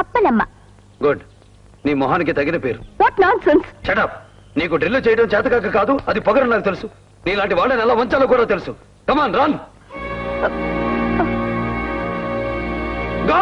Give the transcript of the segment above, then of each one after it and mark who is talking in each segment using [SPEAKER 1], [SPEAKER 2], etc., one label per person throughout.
[SPEAKER 1] Appalamma.
[SPEAKER 2] Good. నీ మొహానికి తగిన పేరు.
[SPEAKER 1] What nonsense.
[SPEAKER 2] Shut up. నీకు డ్రిల్ చేయడం చేతకాక కాదు, అది పొగరు నాకు తెలుసు. నీలాంటి వాళ్ళని ఎలా వంచాలో కూడా తెలుసు. Come on run. గో.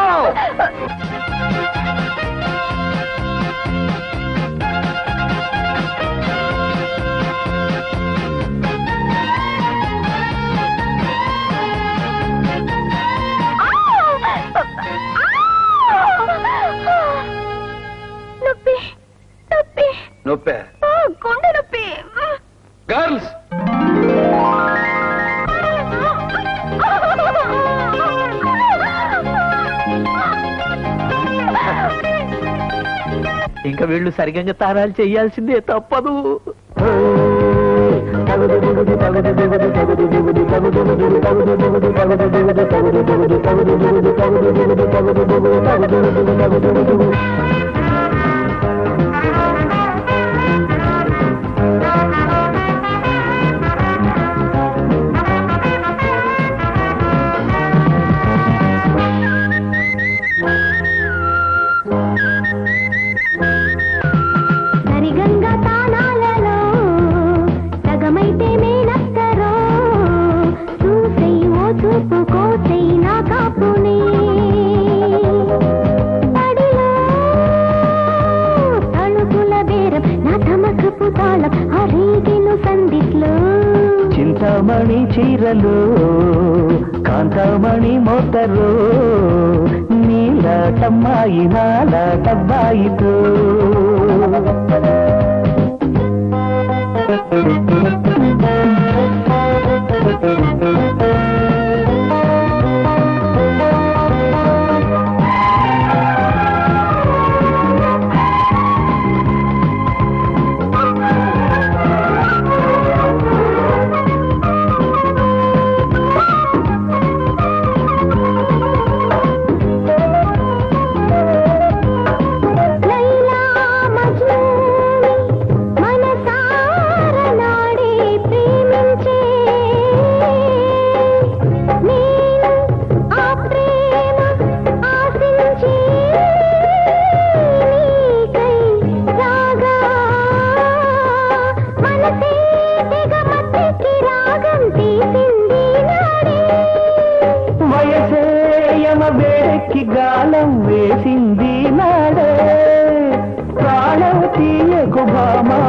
[SPEAKER 2] నొప్పే.
[SPEAKER 1] గుండె నొప్పి.
[SPEAKER 2] గర్ల్స్,
[SPEAKER 3] ఇంకా వీళ్ళు సరిగ్గా తారాలు చెయ్యాల్సిందే, తప్పదు. చింతామణి చీరలు కాంతామణి మోతరు నీలాటమ్మాయి నాలాటబ్బాయితో గాలం వేసింది నాడే ప్రాణం తీయకు భామా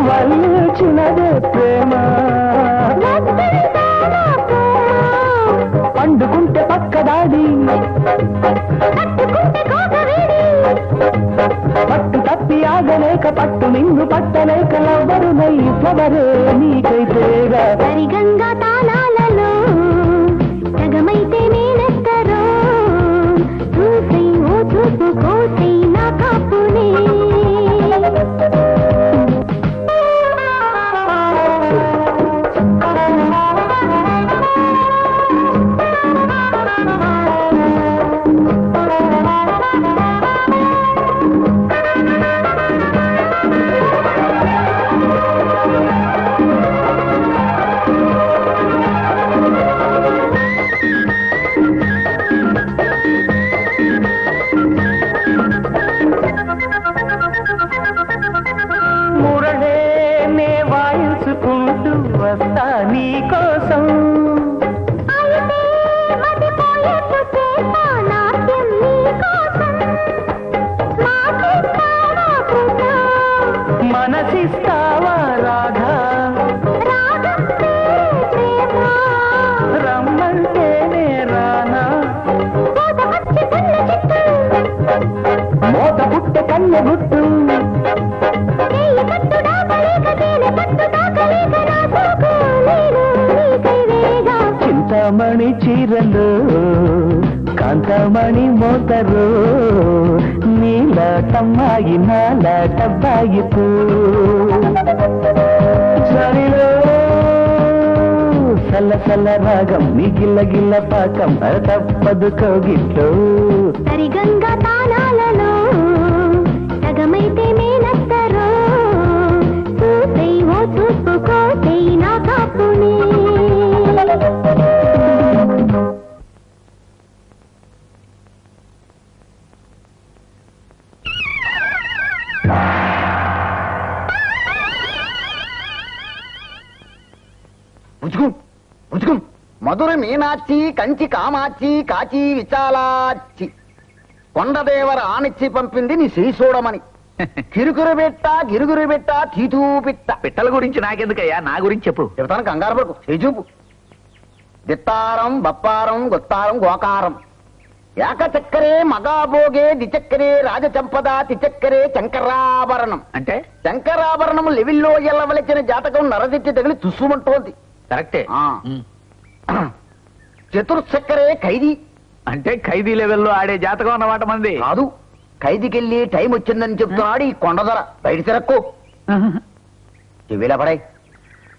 [SPEAKER 3] వల్చినదే ప్రేమ పండుకుంటే పక్కదాడి పట్టు తప్పి ఆగలేక పట్టు నిన్ను పట్టలేక లవ్వరు నై ఫ్లవరే నీకైతేగా
[SPEAKER 1] సరిగంగా తాళాలలో జగమైతే నేనెత్తరో చూసై ఓ చూపు కోసై నా కాపునే వస్తా నీ కోసం మనసిస్తావా రాధా రమ్మంటేనే రానా మోత పుట్టె కన్నె గుట్టు చింతామణి చీరలు కాంతామణి మోతరు నీలాటమ్మాయి నాలాటబ్బాయితో సరిలో సల్ల సల్ల రాగం నీ గిల్ల గిల్ల పాకం తప్పదు కౌగిట్లో సరిగంగా తాళాలలో సగమైతే నేనెత్తరో చూసై ఓ చూపు కోసై నా కాపునే
[SPEAKER 4] మధుర మీనాచి కంచి కామాచి కాచి విశాలాచి కొండదేవర ఆనిచ్చి పంపింది నీ శ్రీ చూడమని కిరుకురు పెట్ట గిరుగురు పెట్ట తీతూ పిట్ట.
[SPEAKER 5] పిట్టల గురించి నాకెందుకయ్యా, నా గురించి చెప్పు.
[SPEAKER 4] చెబుతాను, కంగారు పడుకు, చేజూపు. దిత్తారం బప్పారం గొత్తారం గోకారం ఏక చక్కరే మగాభోగే దిచక్కరే రాజచంపద తిచక్కరే శంకరాభరణం.
[SPEAKER 5] అంటే
[SPEAKER 4] శంకరాభరణం లెవిల్లో ఎల్లవలచిన జాతకం నరదిట్టి తగిలి తుస్సుమంటోంది.
[SPEAKER 5] కరెక్టే.
[SPEAKER 4] చతుర్చక్కరే ఖైదీ.
[SPEAKER 5] అంటే ఖైదీ లెవెల్లో ఆడే జాతకం అన్నమాట మంది.
[SPEAKER 4] కాదు, ఖైదీకెళ్ళి టైం వచ్చిందని చెప్తున్నాడు ఈ కొండధర. బయట తిరక్కు, చెవిలా పడాయి.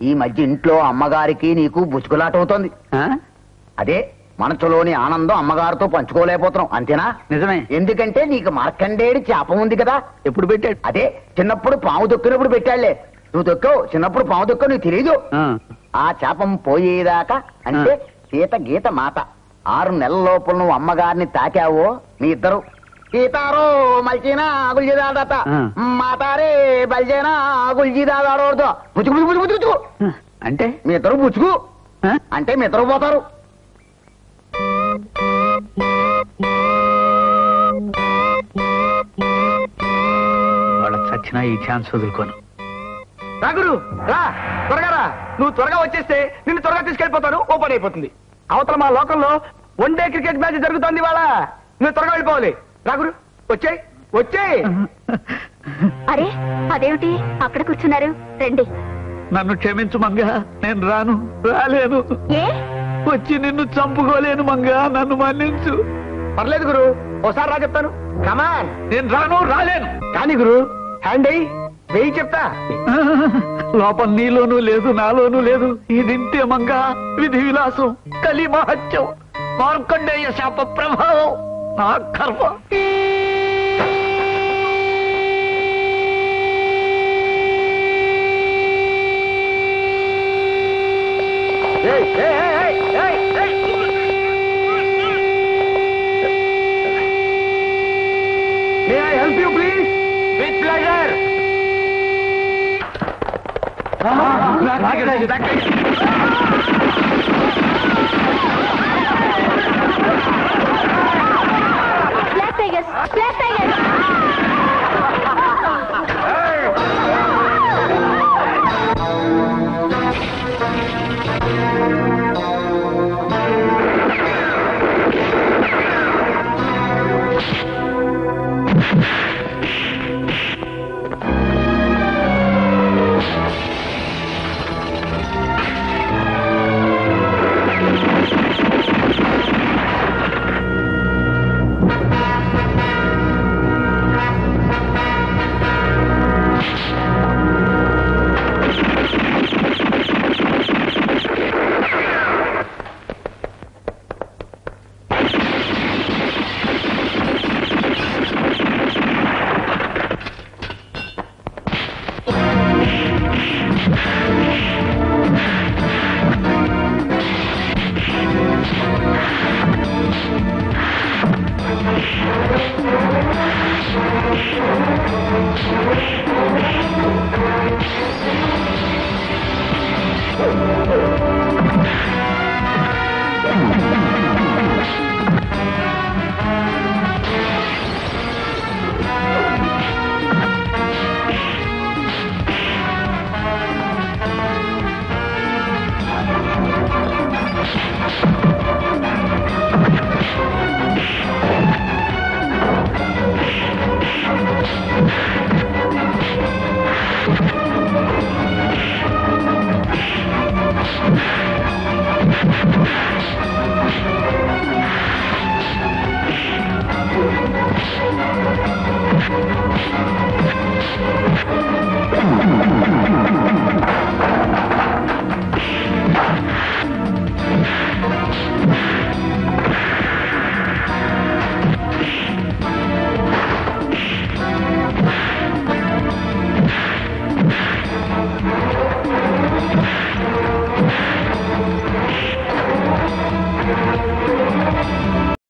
[SPEAKER 4] ఈ మధ్య ఇంట్లో అమ్మగారికి నీకు బుచ్చుకులాట అవుతోంది. అదే మనసులోని ఆనందం అమ్మగారితో పంచుకోలేకపోతున్నాం, అంతేనా?
[SPEAKER 5] నిజమే.
[SPEAKER 4] ఎందుకంటే నీకు మార్కండేడి చేప ఉంది కదా.
[SPEAKER 5] ఎప్పుడు పెట్టాడు?
[SPEAKER 4] అదే చిన్నప్పుడు పాము దొక్కినప్పుడు పెట్టాడులే. నువ్వు దొక్కవు, చిన్నప్పుడు పాము దొక్కవు, నీకు తెలియదు. ఆ చేపం పోయేదాకా అంటే సీత గీత మాత 6 నెలల లోపల నువ్వు అమ్మగారిని తాకావో మీ ఇద్దరు సీతారో మల్చినా గుల్జిదాడత మాతారే బల్జేనా గుల్జిదాడోడదు బుచ్చుకు బుచ్చుకు బుచ్చుకు.
[SPEAKER 5] అంటే
[SPEAKER 4] మీ ఇద్దరు బుచ్చుకు అంటే మీ ఇద్దరు పోతారు.
[SPEAKER 5] వాళ్ళకి చచ్చినా ఈ ఛాన్స్ వదులుకోను.
[SPEAKER 2] రాగురు రా, త్వరగా రా. నువ్వు త్వరగా వచ్చేస్తే నిన్ను త్వరగా తీసుకెళ్ళిపోతాను. ఓపెన్ అయిపోతుంది. అవతల మా లోకంలో 1 డే క్రికెట్ మ్యాచ్ జరుగుతోంది ఇవాళ. నువ్వు త్వరగా వెళ్ళిపోవాలి. రాగురు వచ్చేయ్ వచ్చేయ్.
[SPEAKER 1] అరే అదేమిటి అక్కడ కూర్చున్నారు? రండి.
[SPEAKER 5] నన్ను క్షమించు మంగా, నేను రాలేను.
[SPEAKER 1] ఏ
[SPEAKER 5] వచ్చి నిన్ను చంపుకోలేను మంగా, నన్ను మన్నించు.
[SPEAKER 2] పర్లేదు గురు, ఓసారి రా చెప్తాను. కమాన్.
[SPEAKER 5] నేను రాలేను.
[SPEAKER 2] కానీ గురు హ్యాండ్ అయ్యి వెయ్యి చెప్తా.
[SPEAKER 5] లోపం నీలోనూ లేదు, నాలోనూ లేదు. ఇదింతే మంగా, విధి విలాసం, కలి మహత్యం, మార్కండేయ శాప ప్రభావం, నా కర్మ.
[SPEAKER 2] May I help you please? With pleasure.
[SPEAKER 1] Black tigers, black tigers.